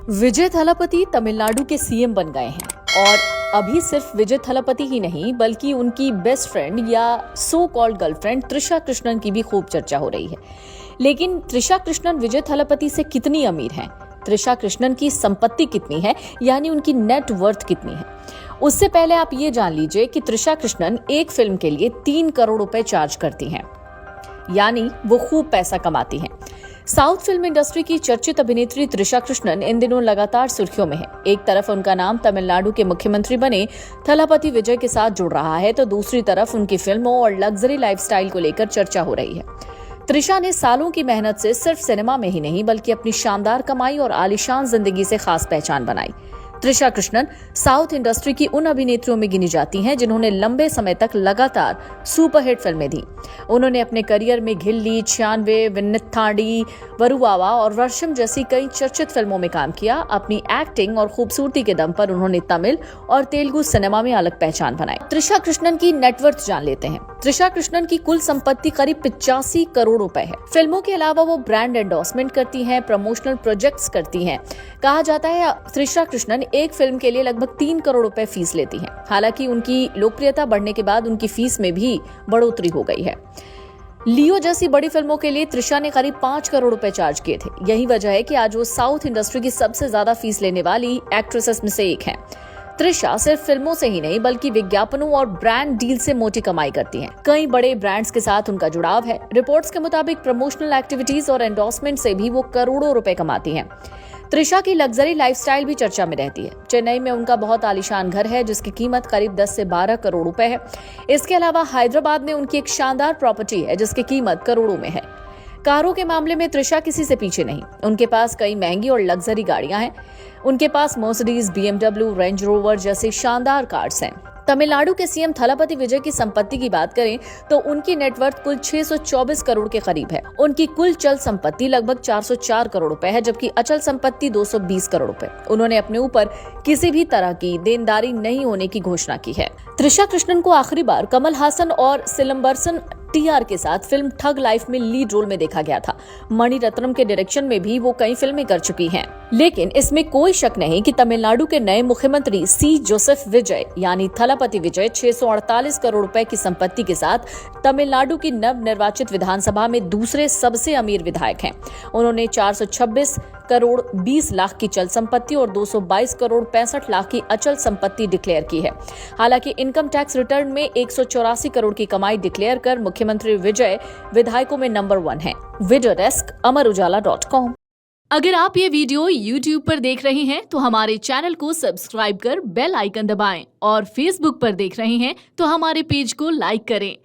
विजय थलापति तमिलनाडु के सीएम बन गए हैं और अभी सिर्फ विजय थलापति ही नहीं बल्कि उनकी बेस्ट फ्रेंड या so called girlfriend Trisha Krishnan की भी खूब चर्चा हो रही है। लेकिन त्रिशा कृष्णन विजय थलापति से कितनी अमीर हैं? त्रिशा कृष्णन की संपत्ति कितनी है, यानी उनकी नेट वर्थ कितनी है? उससे पहले आप ये जान लीजिए कि त्रिशा कृष्णन एक फिल्म के लिए 3 करोड़ रुपए चार्ज करती हैं, यानी वो खूब पैसा कमाती हैं। साउथ फिल्म इंडस्ट्री की चर्चित अभिनेत्री त्रिशा कृष्णन इन दिनों लगातार सुर्खियों में है। एक तरफ उनका नाम तमिलनाडु के मुख्यमंत्री बने थलापति विजय के साथ जुड़ रहा है, तो दूसरी तरफ उनकी फिल्मों और लग्जरी लाइफस्टाइल को लेकर चर्चा हो रही है। त्रिशा ने सालों की मेहनत से सिर्फ सिनेमा में ही नहीं बल्कि अपनी शानदार कमाई और आलीशान जिंदगी से खास पहचान बनाई। त्रिशा कृष्णन साउथ इंडस्ट्री की उन अभिनेत्रियों में गिनी जाती हैं जिन्होंने लंबे समय तक लगातार सुपरहिट फिल्में दी। उन्होंने अपने करियर में घिल्ली, 96, विन्निथाडी, वरुवावा और वर्षम जैसी कई चर्चित फिल्मों में काम किया। अपनी एक्टिंग और खूबसूरती के दम पर उन्होंने तमिल और तेलुगु सिनेमा में अलग पहचान बनाई। त्रिशा कृष्णन की नेटवर्थ जान लेते हैं। त्रिशा कृष्णन की कुल संपत्ति करीब 85 करोड़ रुपए है। फिल्मों के अलावा वो ब्रांड एंडोर्समेंट करती हैं, प्रमोशनल प्रोजेक्ट्स करती हैं। कहा जाता है त्रिशा कृष्णन एक फिल्म के लिए लगभग 3 करोड़ रुपए फीस लेती हैं। हालांकि उनकी लोकप्रियता बढ़ने के बाद उनकी फीस में भी बढ़ोतरी हो गई है। लियो जैसी बड़ी फिल्मों के लिए त्रिशा ने करीब 5 करोड़ रुपए चार्ज किए थे। यही वजह है कि आज वो साउथ इंडस्ट्री की सबसे ज्यादा फीस लेने वाली एक्ट्रेसेस में से एक है। त्रिशा सिर्फ फिल्मों से ही नहीं बल्कि विज्ञापनों और ब्रांड डील से मोटी कमाई करती हैं। कई बड़े ब्रांड्स के साथ उनका जुड़ाव है। रिपोर्ट्स के मुताबिक प्रमोशनल एक्टिविटीज और एंडोर्समेंट से भी वो करोड़ों रुपए कमाती हैं। त्रिशा की लग्जरी लाइफस्टाइल भी चर्चा में रहती है। चेन्नई में उनका बहुत आलीशान घर है जिसकी कीमत करीब 10 से 12 करोड़ रुपए है। इसके अलावा हैदराबाद में उनकी एक शानदार प्रॉपर्टी है जिसकी कीमत करोड़ों में है। कारों के मामले में त्रिशा किसी से पीछे नहीं। उनके पास कई महंगी और लग्जरी गाड़ियां हैं। उनके पास मर्सिडीज, BMW, रेंज रोवर जैसे शानदार कार्स हैं। तमिलनाडु के सीएम थलापति विजय की संपत्ति की बात करें तो उनकी नेटवर्थ कुल 624 करोड़ के करीब है। उनकी कुल चल संपत्ति लगभग 404 करोड़ रुपए है, जबकि अचल संपत्ति 220 करोड़ रुपए। उन्होंने अपने ऊपर किसी भी तरह की देनदारी नहीं होने की घोषणा की है। त्रिशा कृष्णन को आखिरी बार कमल हासन और सिलंबरसन TR के साथ फिल्म ठग लाइफ में लीड रोल में देखा गया था। मणि रत्नम के डायरेक्शन में भी वो कई फिल्में कर चुकी हैं। लेकिन इसमें कोई शक नहीं कि तमिलनाडु के नए मुख्यमंत्री C. जोसेफ विजय यानी थलापति विजय 648 करोड़ रुपए की संपत्ति के साथ तमिलनाडु की नव निर्वाचित विधानसभा में दूसरे सबसे अमीर विधायक हैं। उन्होंने 426 करोड़ 20 लाख की चल संपत्ति और 222 करोड़ 65 लाख की अचल संपत्ति डिक्लेयर की है। हालांकि इनकम टैक्स रिटर्न में 184 करोड़ की कमाई डिक्लेयर कर मुख्यमंत्री विजय विधायकों में नंबर 1 है। Video desk amarujala.com। अगर आप ये वीडियो YouTube पर देख रहे हैं तो हमारे चैनल को सब्सक्राइब कर बेल आइकन दबाएं और Facebook पर देख रहे हैं तो हमारे पेज को लाइक करें।